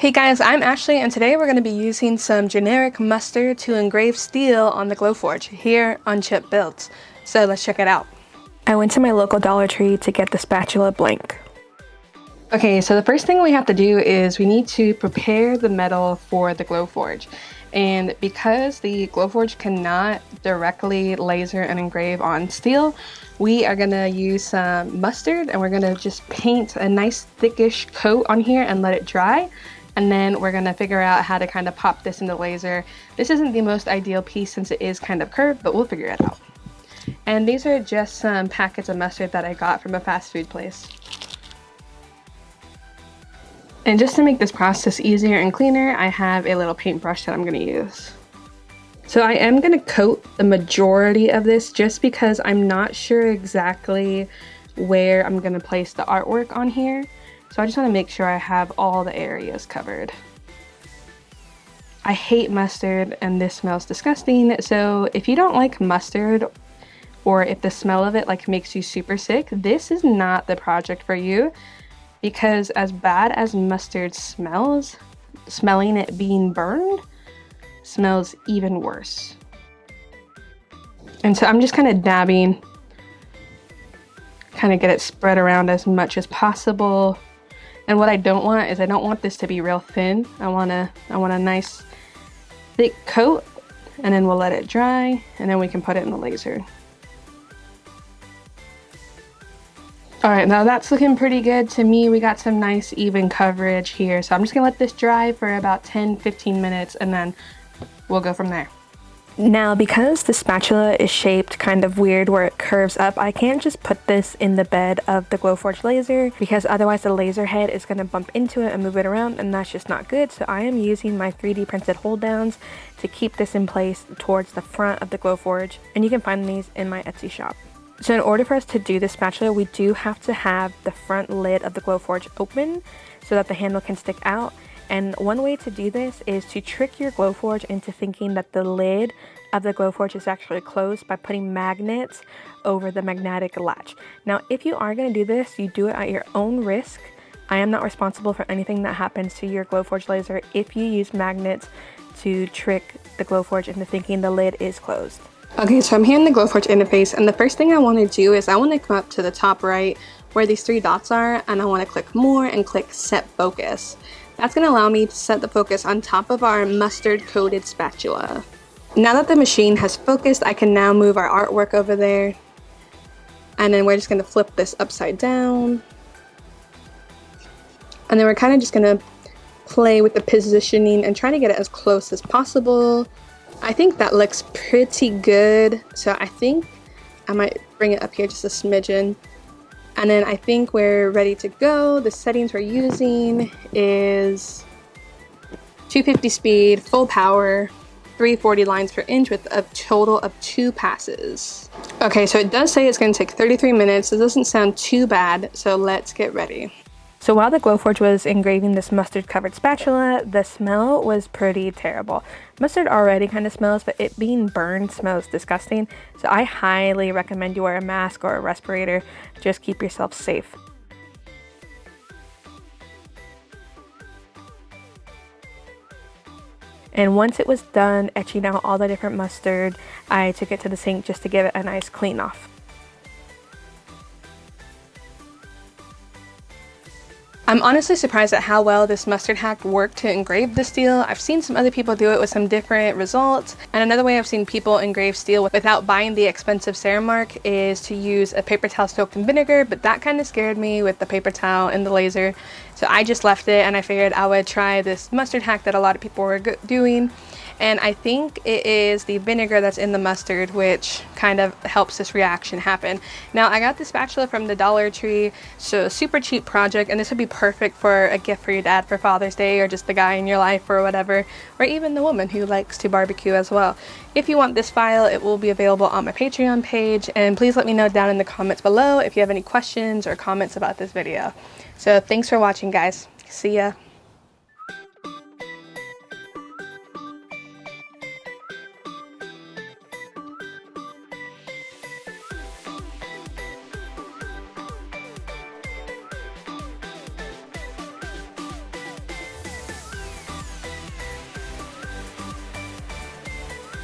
Hey guys, I'm Ashley and today we're going to be using some generic mustard to engrave steel on the Glowforge here on Chip Builds. So let's check it out. I went to my local Dollar Tree to get the spatula blank. Okay, so the first thing we have to do is we need to prepare the metal for the Glowforge. And because the Glowforge cannot directly laser and engrave on steel, we are going to use some mustard and we're going to just paint a nice thickish coat on here and let it dry. And then we're gonna figure out how to kind of pop this into laser. This isn't the most ideal piece since it is kind of curved, but we'll figure it out. And these are just some packets of mustard that I got from a fast food place. And just to make this process easier and cleaner, I have a little paintbrush that I'm gonna use. So I am gonna coat the majority of this just because I'm not sure exactly where I'm gonna place the artwork on here. So I just want to make sure I have all the areas covered. I hate mustard and this smells disgusting. So if you don't like mustard or if the smell of it like makes you super sick, this is not the project for you, because as bad as mustard smells, smelling it being burned smells even worse. And so I'm just kind of dabbing, kind of get it spread around as much as possible. And what I don't want is I don't want this to be real thin. I want a nice thick coat, and then we'll let it dry and then we can put it in the laser. All right, now that's looking pretty good to me. We got some nice even coverage here. So I'm just gonna let this dry for about 10-15 minutes and then we'll go from there. Now, because the spatula is shaped kind of weird where it curves up, I can't just put this in the bed of the Glowforge laser because otherwise the laser head is going to bump into it and move it around, and that's just not good. So I am using my 3D printed hold downs to keep this in place towards the front of the Glowforge, and you can find these in my Etsy shop. So in order for us to do this spatula, we do have to have the front lid of the Glowforge open so that the handle can stick out. And one way to do this is to trick your Glowforge into thinking that the lid of the Glowforge is actually closed by putting magnets over the magnetic latch. Now, if you are going to do this, you do it at your own risk. I am not responsible for anything that happens to your Glowforge laser if you use magnets to trick the Glowforge into thinking the lid is closed. Okay, so I'm here in the Glowforge interface, and the first thing I want to do is I want to come up to the top right where these three dots are, and I want to click more and click set focus. That's going to allow me to set the focus on top of our mustard coated spatula. Now that the machine has focused, I can now move our artwork over there. And then we're just going to flip this upside down. And then we're kind of just going to play with the positioning and try to get it as close as possible. I think that looks pretty good. So I think I might bring it up here just a smidgen. And then I think we're ready to go. The settings we're using is 250 speed, full power, 340 lines per inch with a total of 2 passes. Okay, so it does say it's going to take 33 minutes. It doesn't sound too bad, so let's get ready. So while the Glowforge was engraving this mustard covered spatula, the smell was pretty terrible. Mustard already kind of smells, but it being burned smells disgusting. So I highly recommend you wear a mask or a respirator. Just keep yourself safe. And once it was done etching out all the different mustard, I took it to the sink just to give it a nice clean off. I'm honestly surprised at how well this mustard hack worked to engrave the steel. I've seen some other people do it with some different results. And another way I've seen people engrave steel without buying the expensive Ceramark is to use a paper towel soaked in vinegar, but that kind of scared me with the paper towel and the laser. So I just left it and I figured I would try this mustard hack that a lot of people were doing. And I think it is the vinegar that's in the mustard which kind of helps this reaction happen. Now, I got the spatula from the Dollar Tree, so super cheap project, and this would be perfect for a gift for your dad for Father's Day, or just the guy in your life or whatever, or even the woman who likes to barbecue as well. If you want this file, it will be available on my Patreon page, and please let me know down in the comments below if you have any questions or comments about this video. So thanks for watching, guys. See ya.